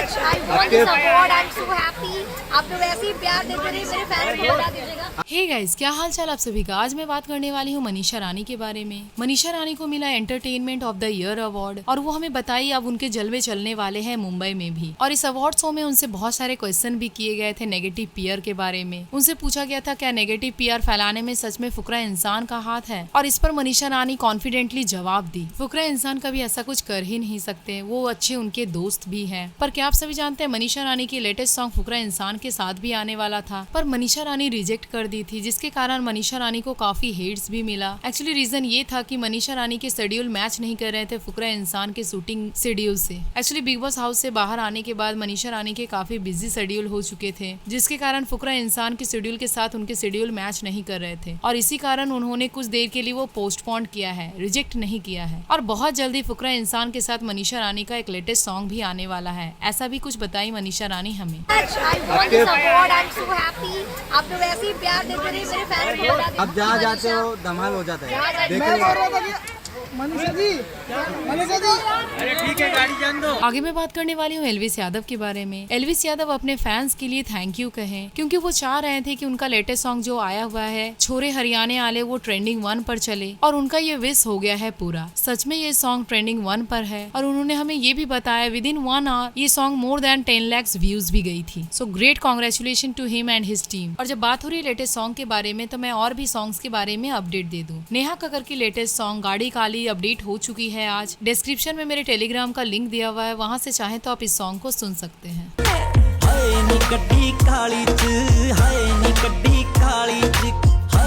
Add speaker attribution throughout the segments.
Speaker 1: Much. I want this award, I am so happy. आप लोग ऐसे ही प्यार देते रहिए, मेरे फैंस को बता दीजिएगा।
Speaker 2: हे गाइस, क्या हाल चाल आप सभी का। आज मैं बात करने वाली हूँ मनीषा रानी के बारे में। मनीषा रानी को मिला entertainment of the year award और वो हमें बताई अब उनके जलवे चलने वाले हैं मुंबई में भी। और इस अवार्ड शो में उनसे बहुत सारे क्वेश्चन भी किए गए थे नेगेटिव पीआर के बारे में। उनसे पूछा गया था क्या नेगेटिव पीआर फैलाने में सच में फुकरा इंसान का हाथ है, और इस पर मनीषा रानी कॉन्फिडेंटली जवाब दी फुकरा इंसान कभी ऐसा कुछ कर ही नहीं सकते, वो अच्छे उनके दोस्त भी हैं। पर क्या आप सभी जानते हैं मनीषा रानी की लेटेस्ट सॉन्ग फुकरा इंसान के साथ भी आने वाला था, पर मनीषा रानी रिजेक्ट कर दी थी, जिसके कारण मनीषा रानी को काफी हेट्स भी मिला। एक्चुअली रीजन ये था कि मनीषा रानी के शेड्यूल मैच नहीं कर रहे थे फुकरा इंसान के शूटिंग शेड्यूल से। एक्चुअली बिग बॉस हाउस से बाहर आने के बाद मनीषा रानी के काफी बिजी शेड्यूल हो चुके थे, जिसके कारण फुकरा इंसान के शेड्यूल के साथ उनके शेड्यूल मैच नहीं कर रहे थे, और इसी कारण उन्होंने कुछ देर के लिए वो पोस्टपोन किया है, रिजेक्ट नहीं किया है। और बहुत जल्दी फुकरा इंसान के साथ मनीषा रानी का एक लेटेस्ट सॉन्ग भी आने वाला है, ऐसा भी कुछ बताई मनीषा रानी हमें।
Speaker 1: I want this award, I am so happy. आप लोग ऐसे ही प्यार देते रहिए, मेरे फैंस को बता दीजिएगा।
Speaker 3: अब जहाँ जाते हो धमाल हो जाता है।
Speaker 4: मनीषा जी,
Speaker 3: अरे ठीक है, गाड़ी जान दो।
Speaker 2: आगे मैं बात करने वाली हूँ एल्विस यादव के बारे में। एल्विस यादव अपने फैंस के लिए थैंक यू कहें, क्योंकि वो चाह रहे थे कि उनका लेटेस्ट सॉन्ग जो आया हुआ है छोरे हरियाणे आले वो ट्रेंडिंग 1 पर चले, और उनका ये विश हो गया है पूरा। सच में ये सॉन्ग ट्रेंडिंग 1 पर है, और उन्होंने हमें ये भी बताया विद इन 1 आवर ये song more than 10 lakhs views भी गई थी। So great congratulation to him and his team. और जब बात हो रही है लेटेस्ट सॉन्ग के बारे में, तो मैं और भी सॉन्ग्स के बारे में अपडेट दे दूं। नेहा कक्कर की लेटेस्ट सॉन्ग गाड़ी काली अपडेट हो चुकी है आज। डिस्क्रिप्शन में मेरे टेलीग्राम का लिंक दिया हुआ है, वहाँ से चाहे तो आप इस सॉन्ग को सुन सकते हैं।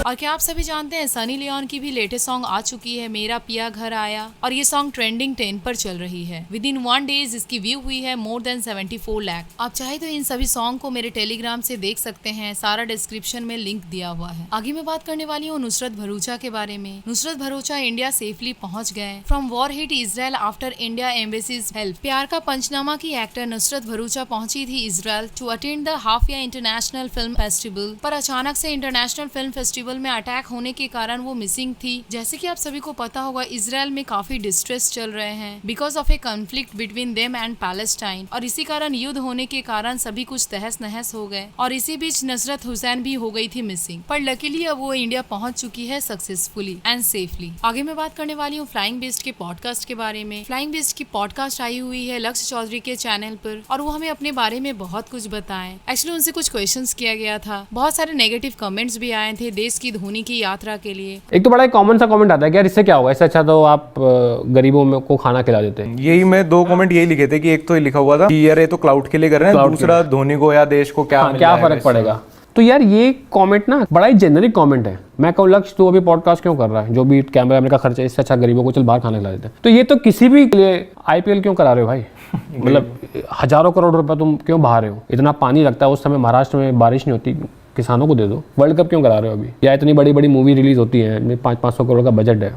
Speaker 2: और क्या आप सभी जानते हैं सनी लियोन की भी लेटेस्ट सॉन्ग आ चुकी है मेरा पिया घर आया, और ये सॉन्ग ट्रेंडिंग 10 पर चल रही है। विद इन 1 डेज इसकी व्यू हुई है मोर देन 74 लाख। आप चाहे तो इन सभी सॉन्ग को मेरे टेलीग्राम से देख सकते हैं, सारा डिस्क्रिप्शन में लिंक दिया हुआ है। आगे मैं बात करने वाली हूँ नुसरत भरूचा के बारे में। नुसरत भरूचा इंडिया सेफली पहुँच गए from war hit Israel after India embassies help. Pyaar Ka Panchnama की एक्टर नुसरत भरूचा पहुंची थी Israel to attend the Haifa international film festival, पर अचानक से इंटरनेशनल फिल्म फेस्टिवल में अटैक होने के कारण वो मिसिंग थी। जैसे कि आप सभी को पता होगा इजराइल में काफी डिस्ट्रेस चल रहे हैं because of A conflict between them and Palestine, और इसी कारण युद्ध होने के कारण सभी कुछ तहस नहस हो गए, और इसी बीच नुसरत हुसैन भी हो गई थी मिसिंग, पर लकीली अब वो इंडिया पहुंच चुकी है सक्सेसफुली एंड सेफली। आगे मैं बात करने वाली हूँ फ्लाइंग बीस्ट के पॉडकास्ट के बारे में। फ्लाइंग बीस्ट की पॉडकास्ट आई हुई है लक्ष्य चौधरी के चैनल पर, और वो हमें अपने बारे में बहुत कुछ बताएं। एक्चुअली उनसे कुछ क्वेश्चंस किया गया था, बहुत सारे नेगेटिव कमेंट्स भी आए थे देश की धोनी की यात्रा के लिए।
Speaker 5: एक तो बड़ा कॉमन सा कमेंट आता है कि यार इससे क्या होगा, इससे अच्छा तो आप गरीबों में को खाना खिला देते हैं।
Speaker 6: यही मैं 2 कमेंट यही लिखे थे कि एक तो ये लिखा हुआ था कि यार ये तो क्लाउड के लिए कर रहे हैं, दूसरा धोनी को या देश को क्या
Speaker 5: क्या फर्क पड़ेगा। तो यार ये कमेंट ना बड़ा ही जेनरिक कमेंट है। मैं कहूँ लक्ष्य तू अभी पॉडकास्ट क्यों कर रहा है, जो भी कैमरा का खर्चा है इससे अच्छा गरीबों को चल बाहर खाना खिला देते हैं। तो ये तो किसी भी के लिए आईपीएल क्यों करा रहे हो भाई मतलब हजारों करोड़ रुपए तुम क्यों बहा रहे हो। इतना पानी लगता है उस समय महाराष्ट्र में, बारिश नहीं होती, किसानों को दे दो। वर्ल्ड कप क्यों करा रहे हो अभी, या इतनी बड़ी बड़ी मूवी रिलीज होती है 500 करोड़ का बजट है,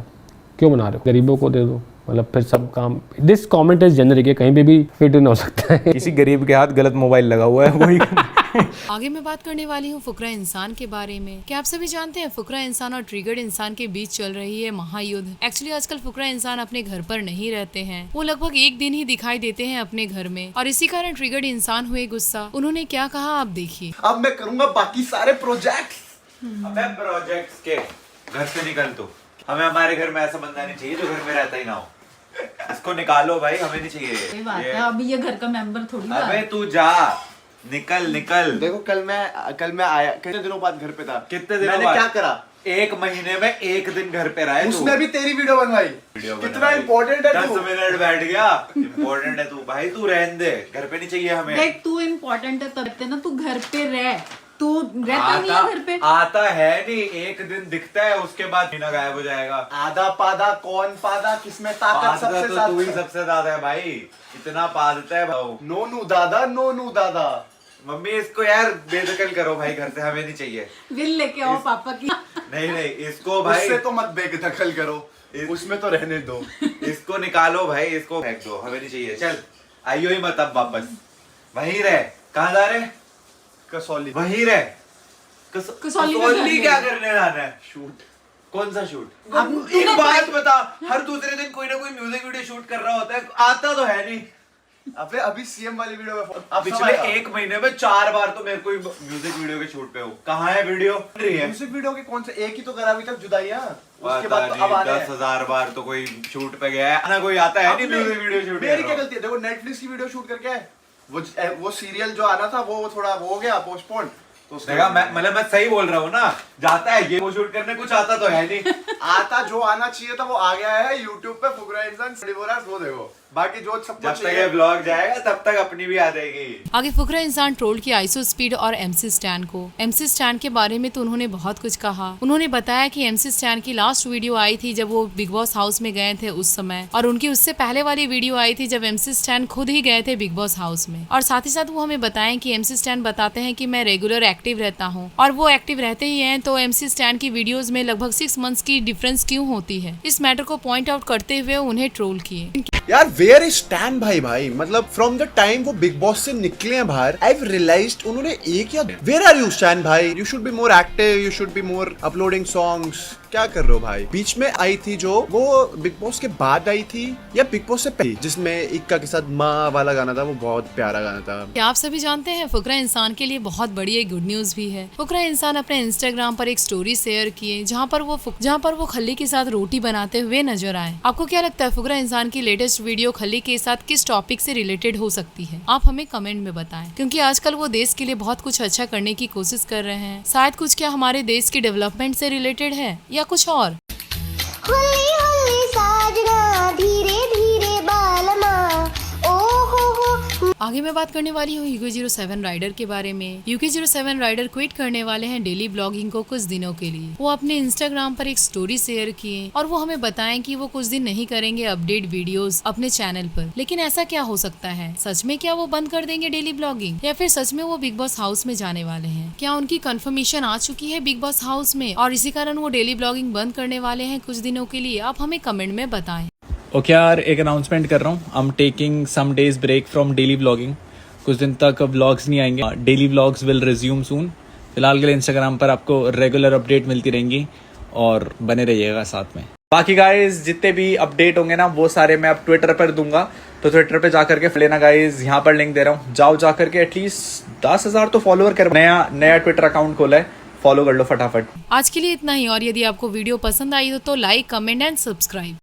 Speaker 5: क्यों बना रहे हो, गरीबों को दे दो। मतलब फिर सब काम दिस कमेंट इज जेनरिक है, कहीं पे भी फिट इन हो सकता है।
Speaker 6: किसी गरीब के हाथ गलत मोबाइल लगा हुआ है वही
Speaker 2: आगे मैं बात करने वाली हूँ फुकरा इंसान के बारे में। क्या आप सभी जानते हैं फुकरा इंसान और ट्रिगर्ड इंसान के बीच चल रही है महायुद्ध। एक्चुअली आजकल फुकरा इंसान अपने घर पर नहीं रहते हैं, वो लगभग 1 दिन ही दिखाई देते हैं अपने घर में, और इसी कारण ट्रिगर्ड इंसान हुए गुस्सा। उन्होंने क्या कहा आप देखिए।
Speaker 7: अब मैं करूंगा बाकी सारे प्रोजेक्ट्स।
Speaker 8: अबे प्रोजेक्ट्स के घर से निकल तू। हमें हमारे घर में ऐसा बंदा नहीं चाहिए जो घर में रहता ही ना हो। इसको निकालो भाई, हमें नहीं चाहिए।
Speaker 9: सही बात है, अभी ये घर का मेंबर थोड़ी ना।
Speaker 8: अबे तू जा, निकल निकल।
Speaker 7: देखो कल मैं आया, कितने दिनों बाद घर पे था।
Speaker 8: कितने दिनों
Speaker 7: मैंने
Speaker 8: बाद?
Speaker 7: क्या करा,
Speaker 8: 1 महीने में 1 दिन घर पे रहा है।
Speaker 7: उसमें भी तेरी वीडियो बनवाई। कितना इम्पोर्टेंट है
Speaker 8: 10 मिनट बैठ गया। इम्पोर्टेंट है तू भाई, तू रहने दे, घर पे नहीं चाहिए हमें।
Speaker 9: देख तू इम्पोर्टेंट है तब ना, तू घर पे रह, तू रहता नहीं है घर पे।
Speaker 8: आता है नहीं, 1 दिन दिखता है उसके बाद बिना गायब हो जाएगा।
Speaker 7: आधा पादा कौन पादा, किसमें ताकत सबसे
Speaker 8: तो
Speaker 7: ज्यादा।
Speaker 8: तू ही सबसे ज्यादा है भाई, इतना पादता है भाऊ।
Speaker 7: नोनू दादा, नोनू दादा।
Speaker 8: मम्मी इसको यार बेदखल करो भाई, घर से हमें नहीं चाहिए।
Speaker 9: बिल लेके आओ पापा की।
Speaker 8: नहीं इसको भाई
Speaker 7: उससे तो मत बेदखल करो, उसमें तो रहने दो।
Speaker 8: इसको निकालो भाई, इसको फेंक दो, हमें नहीं चाहिए। चल आइयो ही मत अब वापस, वहीं रह। कहाँ जा रहे?
Speaker 7: कसौली।
Speaker 8: वहीं रह। कसौली क्या करने जाना है?
Speaker 7: शूट।
Speaker 8: कौन सा शूट? एक बात बता, हर दूसरे दिन कोई ना कोई म्यूजिक वीडियो शूट कर रहा होता है, आता तो है नहीं।
Speaker 7: अबे अभी सीएम वाली वीडियो में अब
Speaker 8: पिछले 1 महीने में 4 बार तो मेरे को म्यूजिक वीडियो के शूट पे हो। कहाँ है वीडियो?
Speaker 7: म्यूजिक वीडियो के कौन से एक ही तो करा अभी तक जुदाइयां, उसके बाद तो अब आ रहे हैं
Speaker 8: 10,000 बार तो कोई शूट पे गया है ना, कोई आता है नहीं म्यूजिक वीडियो शूट।
Speaker 7: मेरी क्या गलती है? देखो नेटफ्लिक्स की वीडियो शूट करके आए, वो सीरियल जो आना था वो थोड़ा वो हो गया पोस्टपोन, तो
Speaker 8: देखा मतलब मैं सही बोल रहा हूँ ना, जाता है ये वो शूट करने, कुछ आता तो है नहीं।
Speaker 7: आता जो आना चाहिए था वो आ गया है यूट्यूब पे, फुकरा इंसान वो देखो, बाकी जो सब
Speaker 8: जब तक ये ब्लॉग जाएगा तब तक अपनी भी आ जाएगी।
Speaker 2: आगे फुकरा इंसान ट्रोल किया आइसो स्पीड और MC स्टैन को। MC स्टैन के बारे में तो उन्होंने बहुत कुछ कहा। उन्होंने बताया कि MC स्टैन की लास्ट वीडियो आई थी जब वो बिग बॉस हाउस में गए थे उस समय, और उनकी उससे पहले वाली वीडियो आई थी जब MC स्टैन खुद ही गए थे बिग बॉस हाउस में। और साथ ही साथ वो हमें बताएं कि MC स्टैन बताते हैं कि मैं रेगुलर एक्टिव रहता हूँ, और वो एक्टिव रहते ही हैं, तो MC स्टैन की वीडियोज में लगभग 6 मंथ्स की डिफरेंस क्यों होती है, इस मैटर को पॉइंट आउट करते हुए उन्हें ट्रोल किए।
Speaker 10: यार वेयर इज स्टैन भाई मतलब फ्रॉम द टाइम वो बिग बॉस से निकले हैं बाहर, आई हैव रियलाइज्ड उन्होंने एक या वेयर आर यू स्टैन भाई, you should be more active, you should be more uploading songs, क्या कर रहे हो भाई? बीच में आई थी जो वो बिग बॉस के बाद आई थी या बिग बॉस से पहले, जिसमें इक्का के साथ माँ वाला गाना था, वो बहुत प्यारा गाना था।
Speaker 2: क्या आप सभी जानते हैं फुकरा इंसान के लिए बहुत बड़ी एक गुड न्यूज भी है। फुकरा इंसान अपने इंस्टाग्राम पर एक स्टोरी शेयर किए जहाँ पर वो खल्ली के साथ रोटी बनाते हुए नजर आए। आपको क्या लगता है फुकरा इंसान की लेटेस्ट वीडियो खल्ली के साथ किस टॉपिक से रिलेटेड हो सकती है? आप हमें कमेंट में बताएं, क्योंकि आजकल वो देश के लिए बहुत कुछ अच्छा करने की कोशिश कर रहे हैं। शायद कुछ क्या हमारे देश की डेवलपमेंट से रिलेटेड है या कुछ और।
Speaker 1: हुल्ली हुल्ली साजना धीरे धीरे बालमा, ओ हो।
Speaker 2: आगे मैं बात करने वाली हूँ UK07 राइडर के बारे में। UK07 राइडर क्विट करने वाले हैं डेली ब्लॉगिंग को कुछ दिनों के लिए। वो अपने इंस्टाग्राम पर एक स्टोरी शेयर किए और वो हमें बताएं कि वो कुछ दिन नहीं करेंगे अपडेट वीडियोस अपने चैनल पर। लेकिन ऐसा क्या हो सकता है? सच में क्या वो बंद कर देंगे डेली ब्लॉगिंग, या फिर सच में वो बिग बॉस हाउस में जाने वाले हैं? क्या उनकी कंफर्मेशन आ चुकी है बिग बॉस हाउस में और इसी कारण वो डेली ब्लॉगिंग बंद करने वाले हैं कुछ दिनों के लिए? आप हमें कमेंट में बताएं।
Speaker 11: ओके यार, एक अनाउंसमेंट कर रहा हूँ। I am taking some days break from daily blogging. कुछ दिन तक व्लॉग्स नहीं आएंगे। Daily vlogs will resume soon. फिलहाल के लिए इंस्टाग्राम पर आपको रेगुलर अपडेट मिलती रहेंगी और बने रहिएगा साथ में। बाकी गाइज जितने भी अपडेट होंगे ना वो सारे मैं अब ट्विटर पर दूंगा, तो ट्विटर पे जाकर के लेना गाइज। यहाँ पर लिंक दे रहा हूँ, जाओ जाकर के एटलीस्ट 10,000 तो फॉलोअर कर। नया ट्विटर अकाउंट खोला है, फॉलो कर लो फटाफट।
Speaker 2: आज के लिए इतना ही, और यदि आपको वीडियो पसंद आई हो तो लाइक, कमेंट एंड सब्सक्राइब।